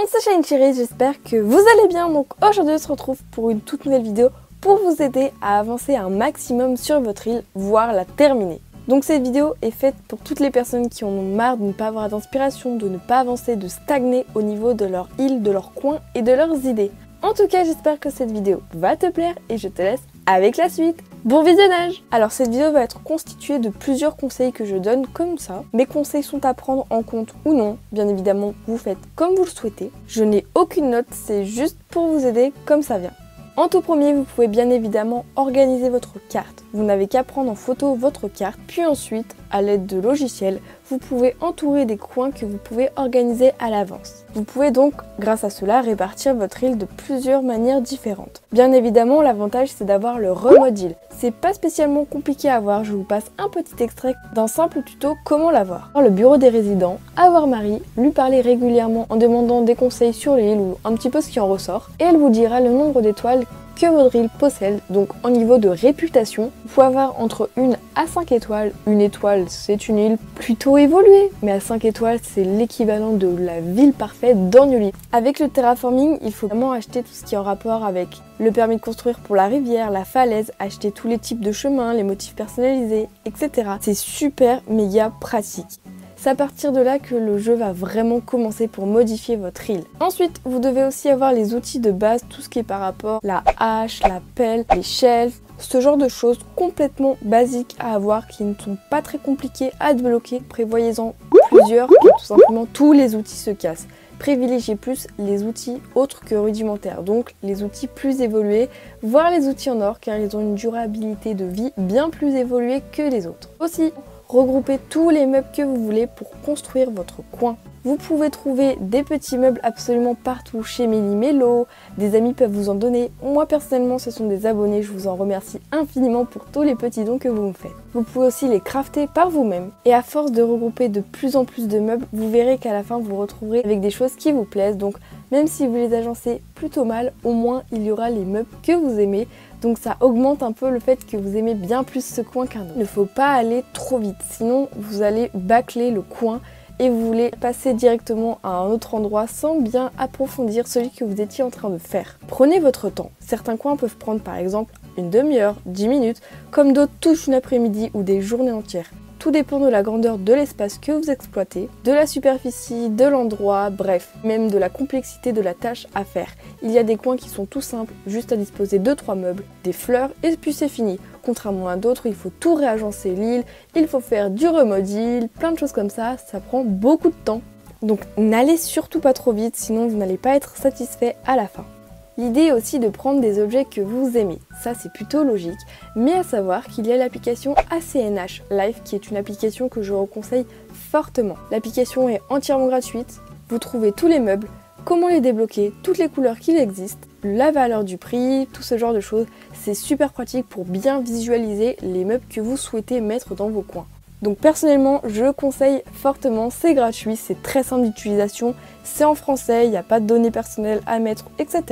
c'est Shine, j'espère que vous allez bien. Donc aujourd'hui on se retrouve pour une toute nouvelle vidéo pour vous aider à avancer un maximum sur votre île, voire la terminer. Donc cette vidéo est faite pour toutes les personnes qui en ont marre de ne pas avoir d'inspiration, de ne pas avancer, de stagner au niveau de leur île, de leur coin et de leurs idées. En tout cas, j'espère que cette vidéo va te plaire et je te laisse avec la suite. Bon visionnage! Alors cette vidéo va être constituée de plusieurs conseils que je donne comme ça. Mes conseils sont à prendre en compte ou non. Bien évidemment, vous faites comme vous le souhaitez. Je n'ai aucune note, c'est juste pour vous aider comme ça vient. En tout premier, vous pouvez bien évidemment organiser votre carte. Vous n'avez qu'à prendre en photo votre carte, puis ensuite, à l'aide de logiciels, vous pouvez entourer des coins que vous pouvez organiser à l'avance. Vous pouvez donc, grâce à cela, répartir votre île de plusieurs manières différentes. Bien évidemment, l'avantage c'est d'avoir le remode île. C'est pas spécialement compliqué à avoir, je vous passe un petit extrait d'un simple tuto comment l'avoir. Le bureau des résidents, avoir Marie, lui parler régulièrement en demandant des conseils sur l'île ou un petit peu ce qui en ressort, et elle vous dira le nombre d'étoiles que votre île possède. Donc en niveau de réputation, vous pouvez avoir entre 1 à 5 étoiles. Une étoile, c'est une île plutôt évoluée, mais à 5 étoiles, c'est l'équivalent de la ville parfaite dans New Leaf. Avec le terraforming, il faut vraiment acheter tout ce qui est en rapport avec le permis de construire pour la rivière, la falaise, acheter tous les types de chemins, les motifs personnalisés, etc. C'est super méga pratique. C'est à partir de là que le jeu va vraiment commencer pour modifier votre île. Ensuite, vous devez aussi avoir les outils de base, tout ce qui est par rapport à la hache, la pelle, les shelves, ce genre de choses complètement basiques à avoir qui ne sont pas très compliquées à débloquer. Prévoyez-en plusieurs car tout simplement tous les outils se cassent. Privilégiez plus les outils autres que rudimentaires, donc les outils plus évolués, voire les outils en or car ils ont une durabilité de vie bien plus évoluée que les autres. Aussi, regroupez tous les meubles que vous voulez pour construire votre coin. Vous pouvez trouver des petits meubles absolument partout chez Mélie Mélo, des amis peuvent vous en donner. Moi personnellement ce sont des abonnés, je vous en remercie infiniment pour tous les petits dons que vous me faites. Vous pouvez aussi les crafter par vous-même et à force de regrouper de plus en plus de meubles, vous verrez qu'à la fin vous retrouverez avec des choses qui vous plaisent. Donc même si vous les agencez plutôt mal, au moins il y aura les meubles que vous aimez. Donc ça augmente un peu le fait que vous aimez bien plus ce coin qu'un autre. Il ne faut pas aller trop vite, sinon vous allez bâcler le coin et vous voulez passer directement à un autre endroit sans bien approfondir celui que vous étiez en train de faire. Prenez votre temps. Certains coins peuvent prendre par exemple une demi-heure, 10 minutes, comme d'autres toute une après-midi ou des journées entières. Tout dépend de la grandeur de l'espace que vous exploitez, de la superficie, de l'endroit, bref, même de la complexité de la tâche à faire. Il y a des coins qui sont tout simples, juste à disposer 2-3 meubles, des fleurs et puis c'est fini. Contrairement à d'autres, il faut tout réagencer l'île, il faut faire du remode île, plein de choses comme ça prend beaucoup de temps. Donc n'allez surtout pas trop vite, sinon vous n'allez pas être satisfait à la fin. L'idée est aussi de prendre des objets que vous aimez, ça c'est plutôt logique, mais à savoir qu'il y a l'application ACNH Live qui est une application que je vous conseille fortement. L'application est entièrement gratuite, vous trouvez tous les meubles, comment les débloquer, toutes les couleurs qu'il existe, la valeur du prix, tout ce genre de choses. C'est super pratique pour bien visualiser les meubles que vous souhaitez mettre dans vos coins. Donc personnellement, je conseille fortement, c'est gratuit, c'est très simple d'utilisation, c'est en français, il n'y a pas de données personnelles à mettre, etc.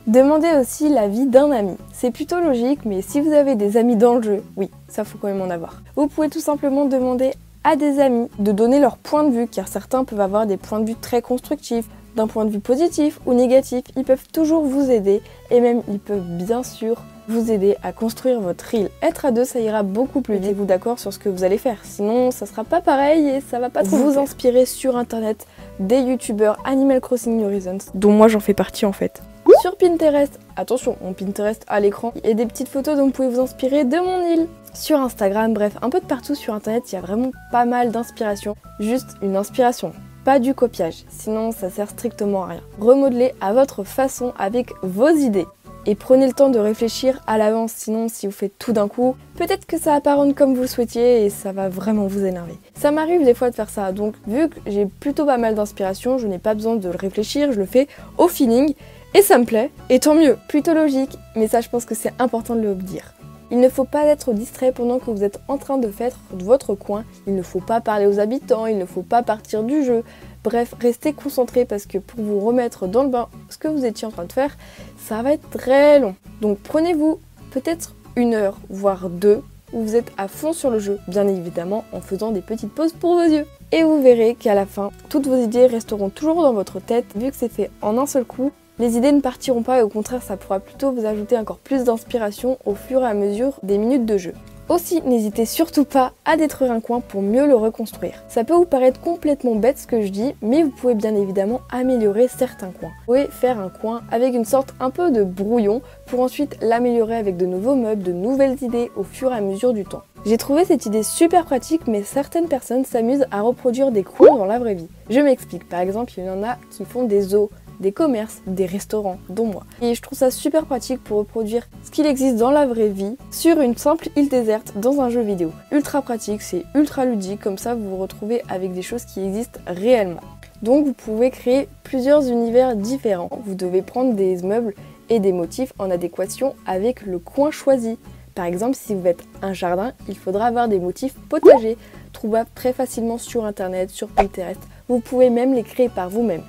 Demandez aussi l'avis d'un ami. C'est plutôt logique, mais si vous avez des amis dans le jeu, oui, ça faut quand même en avoir. Vous pouvez tout simplement demander à des amis de donner leur point de vue, car certains peuvent avoir des points de vue très constructifs, d'un point de vue positif ou négatif, ils peuvent toujours vous aider et même ils peuvent bien sûr vous aider à construire votre île. Être à deux, ça ira beaucoup plus vite. Mettez-vous d'accord sur ce que vous allez faire, sinon ça sera pas pareil et ça va pas trop vous inspirer sur internet des youtubeurs Animal Crossing New Horizons, dont moi j'en fais partie en fait. Sur Pinterest, attention, mon Pinterest à l'écran, il y a des petites photos dont vous pouvez vous inspirer de mon île. Sur Instagram, bref, un peu de partout sur internet, il y a vraiment pas mal d'inspiration. Juste une inspiration, pas du copiage, sinon ça sert strictement à rien. Remodelez à votre façon avec vos idées. Et prenez le temps de réfléchir à l'avance, sinon si vous faites tout d'un coup, peut-être que ça va pas rendre comme vous le souhaitiez et ça va vraiment vous énerver. Ça m'arrive des fois de faire ça, donc vu que j'ai plutôt pas mal d'inspiration, je n'ai pas besoin de le réfléchir, je le fais au feeling et ça me plaît, et tant mieux. Plutôt logique, mais ça je pense que c'est important de le dire. Il ne faut pas être distrait pendant que vous êtes en train de faire votre coin, il ne faut pas parler aux habitants, il ne faut pas partir du jeu. Bref, restez concentré parce que pour vous remettre dans le bain ce que vous étiez en train de faire, ça va être très long. Donc prenez-vous peut-être 1 heure, voire 2, où vous êtes à fond sur le jeu, bien évidemment en faisant des petites pauses pour vos yeux. et vous verrez qu'à la fin, toutes vos idées resteront toujours dans votre tête vu que c'est fait en un seul coup. Les idées ne partiront pas et au contraire ça pourra plutôt vous ajouter encore plus d'inspiration au fur et à mesure des minutes de jeu. Aussi, n'hésitez surtout pas à détruire un coin pour mieux le reconstruire. Ça peut vous paraître complètement bête ce que je dis, mais vous pouvez bien évidemment améliorer certains coins. Vous pouvez faire un coin avec une sorte un peu de brouillon pour ensuite l'améliorer avec de nouveaux meubles, de nouvelles idées au fur et à mesure du temps. J'ai trouvé cette idée super pratique, mais certaines personnes s'amusent à reproduire des coins dans la vraie vie. Je m'explique, par exemple, il y en a qui font des zoos, des commerces, des restaurants, dont moi. Et je trouve ça super pratique pour reproduire ce qu'il existe dans la vraie vie sur une simple île déserte dans un jeu vidéo. Ultra pratique, c'est ultra ludique, comme ça vous vous retrouvez avec des choses qui existent réellement. Donc vous pouvez créer plusieurs univers différents. Vous devez prendre des meubles et des motifs en adéquation avec le coin choisi. Par exemple, si vous faites un jardin, il faudra avoir des motifs potagers, trouvables très facilement sur internet, sur Pinterest. Vous pouvez même les créer par vous-même.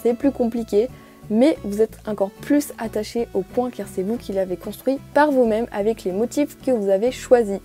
C'est plus compliqué, mais vous êtes encore plus attaché au coin car c'est vous qui l'avez construit par vous-même avec les motifs que vous avez choisis.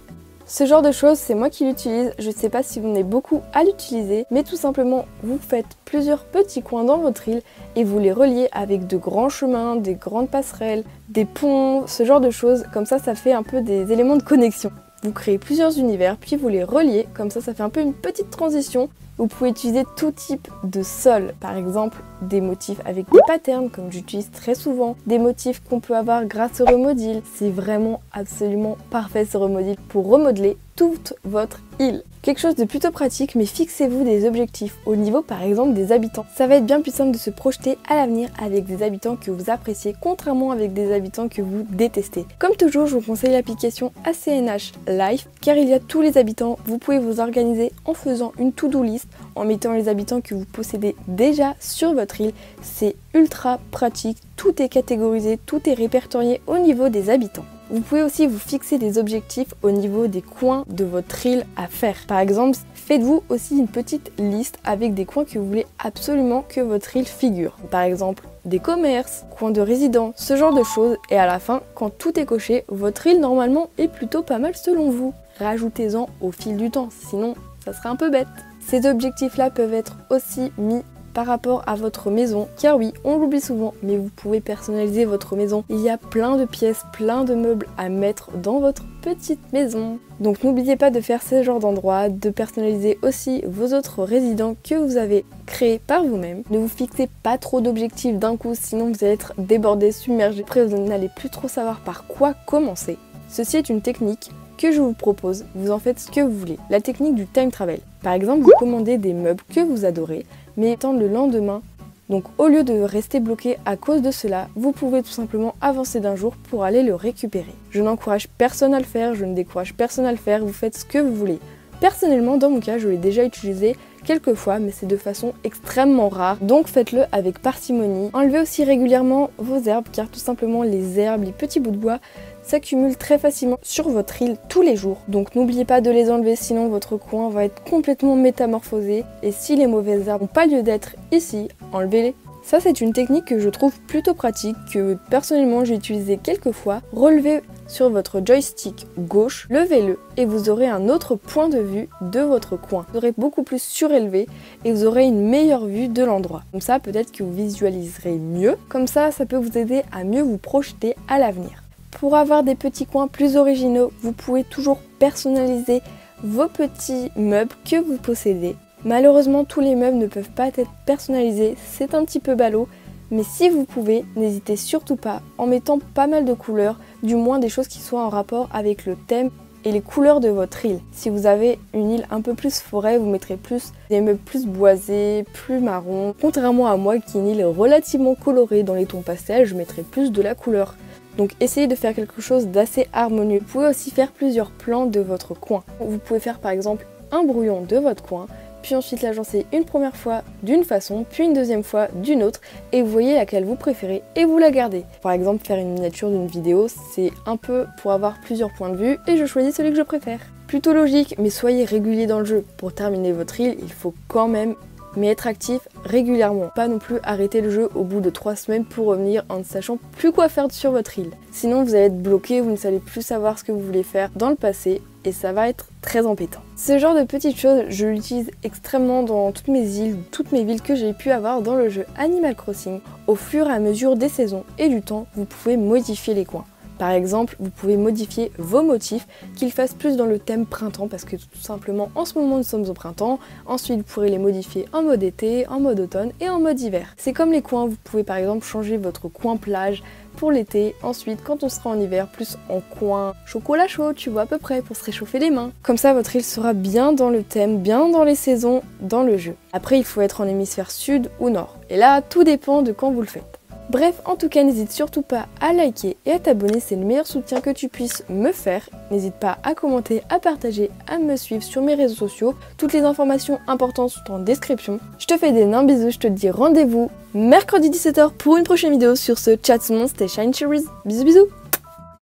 Ce genre de choses, c'est moi qui l'utilise. Je ne sais pas si vous venez beaucoup à l'utiliser, mais tout simplement, vous faites plusieurs petits coins dans votre île et vous les reliez avec de grands chemins, des grandes passerelles, des ponts, ce genre de choses. Comme ça fait un peu des éléments de connexion. Vous créez plusieurs univers, puis vous les reliez. Comme ça fait un peu une petite transition. Vous pouvez utiliser tout type de sol, par exemple des motifs avec des patterns comme j'utilise très souvent, des motifs qu'on peut avoir grâce au remodil. C'est vraiment absolument parfait ce remodil pour remodeler toute votre île. Quelque chose de plutôt pratique, mais fixez-vous des objectifs au niveau par exemple des habitants. Ça va être bien plus simple de se projeter à l'avenir avec des habitants que vous appréciez, contrairement avec des habitants que vous détestez. Comme toujours, je vous conseille l'application ACNH Life, car il y a tous les habitants. Vous pouvez vous organiser en faisant une to-do list, en mettant les habitants que vous possédez déjà sur votre île. C'est ultra pratique, tout est catégorisé, tout est répertorié au niveau des habitants. Vous pouvez aussi vous fixer des objectifs au niveau des coins de votre île à faire. Par exemple, faites-vous aussi une petite liste avec des coins que vous voulez absolument que votre île figure. Par exemple, des commerces, coins de résidents, ce genre de choses. Et à la fin, quand tout est coché, votre île normalement est plutôt pas mal selon vous. Rajoutez-en au fil du temps, sinon ça serait un peu bête. Ces objectifs-là peuvent être aussi mis par rapport à votre maison, car oui, on l'oublie souvent, mais vous pouvez personnaliser votre maison. Il y a plein de pièces, plein de meubles à mettre dans votre petite maison. Donc n'oubliez pas de faire ce genre d'endroit, de personnaliser aussi vos autres résidents que vous avez créés par vous-même. Ne vous fixez pas trop d'objectifs d'un coup, sinon vous allez être débordé, submergé. Après, vous n'allez plus trop savoir par quoi commencer. Ceci est une technique que je vous propose, vous en faites ce que vous voulez. La technique du time travel. Par exemple, vous commandez des meubles que vous adorez, mais attendre le lendemain. Donc au lieu de rester bloqué à cause de cela, vous pouvez tout simplement avancer d'un jour pour aller le récupérer. Je n'encourage personne à le faire, je ne décourage personne à le faire, vous faites ce que vous voulez. Personnellement, dans mon cas, je l'ai déjà utilisé quelques fois, mais c'est de façon extrêmement rare, donc faites-le avec parcimonie. Enlevez aussi régulièrement vos herbes, car tout simplement les herbes, les petits bouts de bois s'accumulent très facilement sur votre île tous les jours. Donc n'oubliez pas de les enlever, sinon votre coin va être complètement métamorphosé. Et si les mauvaises herbes n'ont pas lieu d'être ici, enlevez-les. Ça, c'est une technique que je trouve plutôt pratique, que personnellement j'ai utilisé quelques fois. Relevez sur votre joystick gauche, levez-le et vous aurez un autre point de vue de votre coin. Vous aurez beaucoup plus surélevé et vous aurez une meilleure vue de l'endroit. Comme ça, peut-être que vous visualiserez mieux. Comme ça peut vous aider à mieux vous projeter à l'avenir. Pour avoir des petits coins plus originaux, vous pouvez toujours personnaliser vos petits meubles que vous possédez. Malheureusement, tous les meubles ne peuvent pas être personnalisés, c'est un petit peu ballot, mais si vous pouvez, n'hésitez surtout pas en mettant pas mal de couleurs, du moins des choses qui soient en rapport avec le thème et les couleurs de votre île. Si vous avez une île un peu plus forêt, vous mettrez plus des meubles plus boisés, plus marron. Contrairement à moi qui ai une île relativement colorée dans les tons pastels, je mettrai plus de la couleur. Donc essayez de faire quelque chose d'assez harmonieux. Vous pouvez aussi faire plusieurs plans de votre coin. Vous pouvez faire par exemple un brouillon de votre coin, puis ensuite l'agencer une première fois d'une façon, puis une deuxième fois d'une autre, et vous voyez laquelle vous préférez et vous la gardez. Par exemple, faire une miniature d'une vidéo, c'est un peu pour avoir plusieurs points de vue, et je choisis celui que je préfère. Plutôt logique, mais soyez régulier dans le jeu. Pour terminer votre île, il faut quand même mais être actif régulièrement. Pas non plus arrêter le jeu au bout de 3 semaines pour revenir en ne sachant plus quoi faire sur votre île. Sinon vous allez être bloqué, vous ne savez plus savoir ce que vous voulez faire dans le passé et ça va être très embêtant. Ce genre de petites choses, je l'utilise extrêmement dans toutes mes îles, toutes mes villes que j'ai pu avoir dans le jeu Animal Crossing. Au fur et à mesure des saisons et du temps, vous pouvez modifier les coins. Par exemple, vous pouvez modifier vos motifs, qu'ils fassent plus dans le thème printemps, parce que tout simplement en ce moment nous sommes au printemps. Ensuite vous pourrez les modifier en mode été, en mode automne et en mode hiver. C'est comme les coins, vous pouvez par exemple changer votre coin plage pour l'été. Ensuite quand on sera en hiver, plus en coin chocolat chaud, tu vois à peu près, pour se réchauffer les mains. Comme ça votre île sera bien dans le thème, bien dans les saisons dans le jeu. Après il faut être en hémisphère sud ou nord. Et là tout dépend de quand vous le faites. Bref, en tout cas, n'hésite surtout pas à liker et à t'abonner, c'est le meilleur soutien que tu puisses me faire. N'hésite pas à commenter, à partager, à me suivre sur mes réseaux sociaux. Toutes les informations importantes sont en description. Je te fais d'énormes bisous, je te dis rendez-vous mercredi 17h pour une prochaine vidéo sur ce chat monde. Stay shine cherries. Bisous bisous.